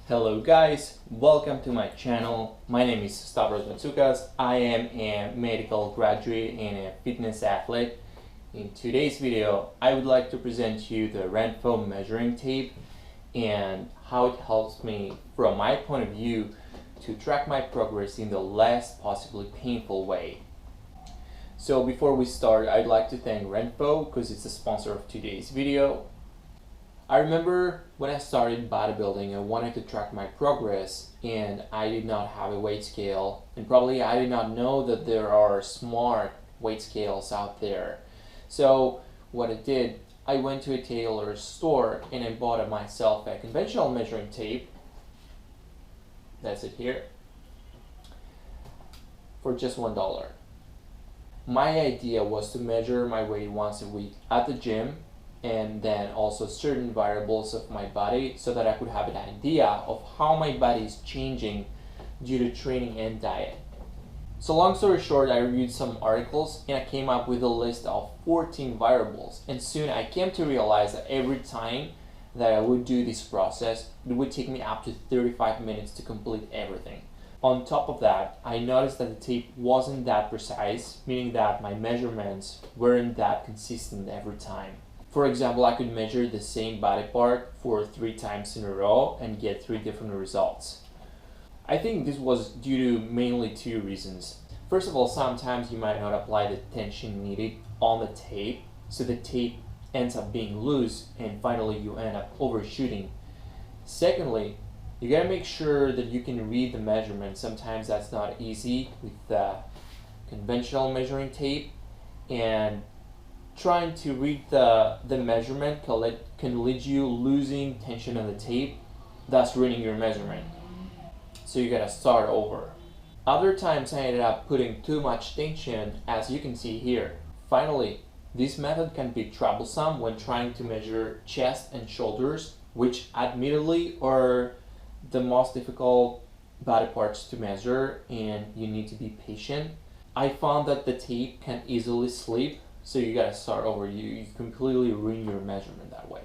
Hello guys, welcome to my channel. My name is Stavros Matsoukas. I am a medical graduate and a fitness athlete. In today's video, I would like to present you the RENPHO measuring tape and how it helps me, from my point of view, to track my progress in the less possibly painful way. So before we start, I'd like to thank RENPHO because it's the sponsor of today's video. I remember when I started bodybuilding, I wanted to track my progress and I did not have a weight scale, and probably I did not know that there are smart weight scales out there. So what I did, I went to a tailor's store and I bought myself a conventional measuring tape. That's it here, for just $1. My idea was to measure my weight once a week at the gym, and then also certain variables of my body so that I could have an idea of how my body is changing due to training and diet. So long story short, I reviewed some articles and I came up with a list of 14 variables, and soon I came to realize that every time that I would do this process, it would take me up to 35 minutes to complete everything. On top of that, I noticed that the tape wasn't that precise, meaning that my measurements weren't that consistent every time. For example, I could measure the same body part for 3 times in a row and get 3 different results. I think this was due to mainly 2 reasons. First of all, sometimes you might not apply the tension needed on the tape, so the tape ends up being loose and finally you end up overshooting. Secondly, you gotta make sure that you can read the measurement. Sometimes that's not easy with the conventional measuring tape, and trying to read the measurement can lead you losing tension on the tape, thus ruining your measurement. So you gotta start over. Other times I ended up putting too much tension, as you can see here. Finally, this method can be troublesome when trying to measure chest and shoulders, which admittedly are the most difficult body parts to measure, and you need to be patient. I found that the tape can easily slip, so you gotta start over. You completely ruin your measurement that way.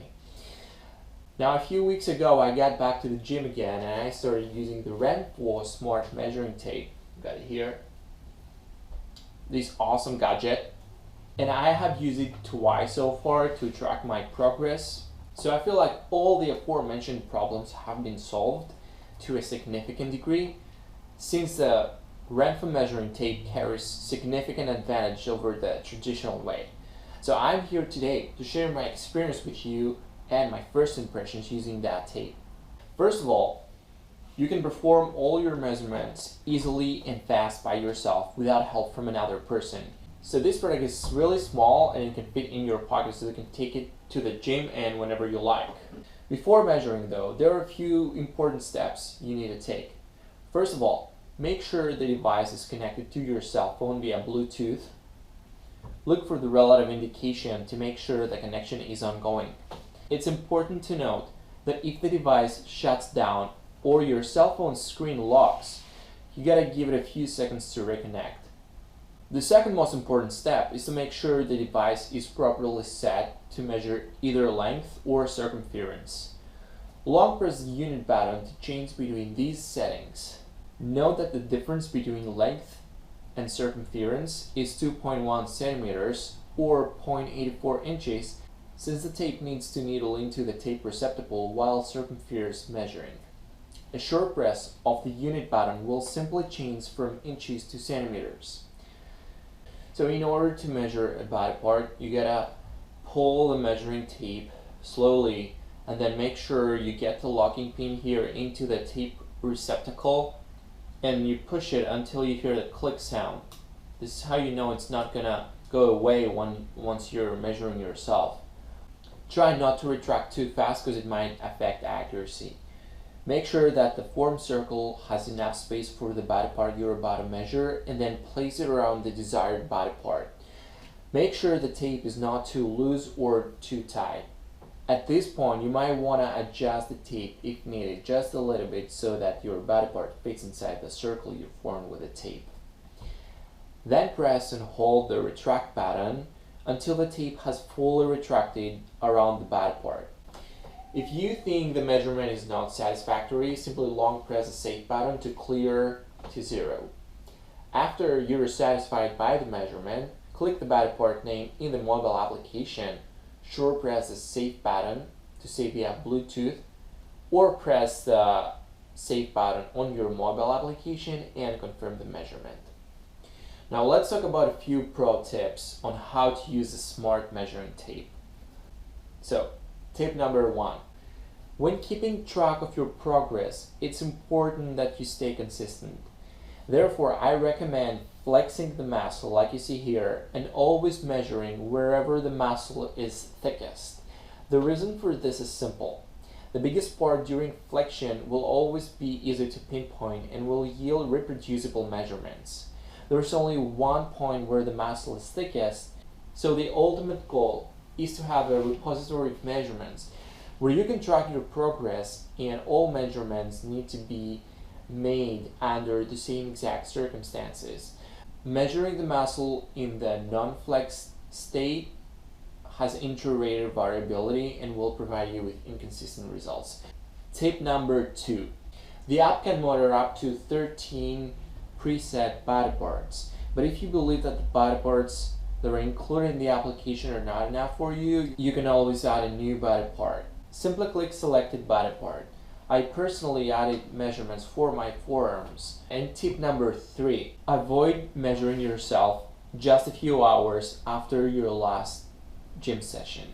Now, a few weeks ago, I got back to the gym again and I started using the RENPHO smart measuring tape. Got it here. This awesome gadget. And I have used it twice so far to track my progress. So I feel like all the aforementioned problems have been solved to a significant degree, since the RENPHO measuring tape carries significant advantage over the traditional way. So I'm here today to share my experience with you and my first impressions using that tape. First of all, you can perform all your measurements easily and fast by yourself without help from another person. So this product is really small and it can fit in your pocket, so you can take it to the gym and whenever you like. Before measuring though, there are a few important steps you need to take. First of all, make sure the device is connected to your cell phone via Bluetooth. Look for the relative indication to make sure the connection is ongoing. It's important to note that if the device shuts down or your cell phone screen locks, you gotta give it a few seconds to reconnect. The second most important step is to make sure the device is properly set to measure either length or circumference. Long press the unit button to change between these settings. Note that the difference between length and circumference is 2.1 centimeters or 0.84 inches, since the tape needs to needle into the tape receptacle while circumference measuring. A short press of the unit button will simply change from inches to centimeters. So in order to measure a body part, you gotta pull the measuring tape slowly and then make sure you get the locking pin here into the tape receptacle, and you push it until you hear the click sound. This is how you know it's not gonna go away once you're measuring yourself. Try not to retract too fast because it might affect accuracy. Make sure that the form circle has enough space for the body part you're about to measure, and then place it around the desired body part. Make sure the tape is not too loose or too tight. At this point, you might want to adjust the tape if needed just a little bit so that your body part fits inside the circle you formed with the tape. Then press and hold the retract button until the tape has fully retracted around the body part. If you think the measurement is not satisfactory, simply long press the save button to clear to 0. After you're satisfied by the measurement, click the body part name in the mobile application, short press the save button to say via Bluetooth, or press the save button on your mobile application and confirm the measurement. Now let's talk about a few pro tips on how to use a smart measuring tape. So, tip number 1. When keeping track of your progress, it's important that you stay consistent. Therefore, I recommend flexing the muscle like you see here and always measuring wherever the muscle is thickest. The reason for this is simple. The biggest part during flexion will always be easy to pinpoint and will yield reproducible measurements. There's only one point where the muscle is thickest, so the ultimate goal is to have a repository of measurements where you can track your progress, and all measurements need to be made under the same exact circumstances. Measuring the muscle in the non-flexed state has intra-rater variability and will provide you with inconsistent results. Tip number 2. The app can monitor up to 13 preset body parts, but if you believe that the body parts that are included in the application are not enough for you, you can always add a new body part. Simply click selected body part. I personally added measurements for my forearms. And tip number 3, avoid measuring yourself just a few hours after your last gym session,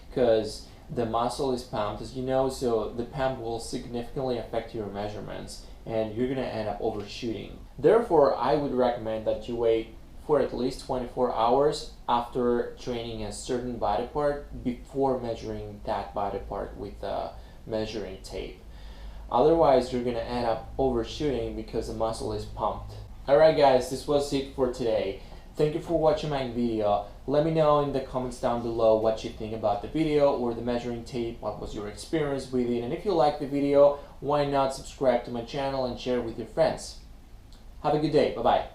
because the muscle is pumped, as you know, so the pump will significantly affect your measurements and you're going to end up overshooting. Therefore, I would recommend that you wait for at least 24 hours after training a certain body part before measuring that body part with a measuring tape. Otherwise, you're going to end up overshooting because the muscle is pumped. Alright guys, this was it for today. Thank you for watching my video. Let me know in the comments down below what you think about the video or the measuring tape, what was your experience with it, and if you like the video, why not subscribe to my channel and share it with your friends. Have a good day. Bye bye.